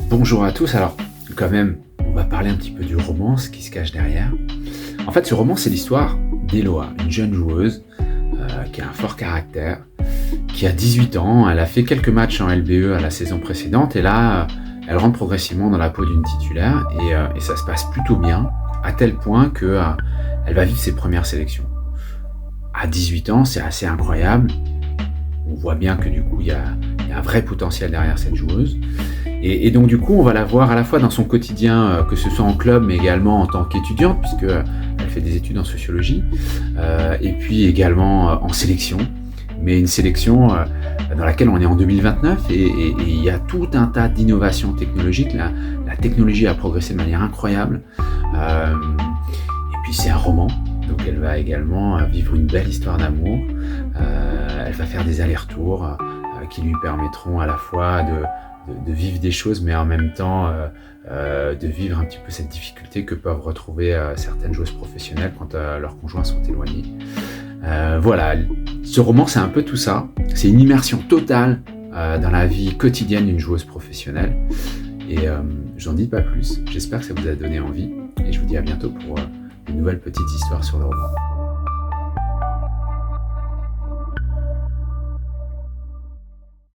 Bonjour à tous, alors quand même, on va parler un petit peu du roman, ce qui se cache derrière. En fait, ce roman, c'est l'histoire d'Eloa, une jeune joueuse qui a un fort caractère, qui a 18 ans, elle a fait quelques matchs en LBE à la saison précédente, et là, elle rentre progressivement dans la peau d'une titulaire, et ça se passe plutôt bien, à tel point que elle va vivre ses premières sélections. À 18 ans, c'est assez incroyable, on voit bien que du coup, il y a un vrai potentiel derrière cette joueuse. Et donc du coup, on va la voir à la fois dans son quotidien, que ce soit en club, mais également en tant qu'étudiante, puisque elle fait des études en sociologie, et puis également en sélection, mais une sélection dans laquelle on est en 2029, et il y a tout un tas d'innovations technologiques. La technologie a progressé de manière incroyable, et puis c'est un roman, donc elle va également vivre une belle histoire d'amour, elle va faire des allers-retours qui lui permettront à la fois de vivre des choses, mais en même temps de vivre un petit peu cette difficulté que peuvent retrouver certaines joueuses professionnelles quand leurs conjoints sont éloignés. Voilà, ce roman, c'est un peu tout ça. C'est une immersion totale dans la vie quotidienne d'une joueuse professionnelle. Et j'en dis pas plus. J'espère que ça vous a donné envie. Et je vous dis à bientôt pour de nouvelles petites histoires sur le roman.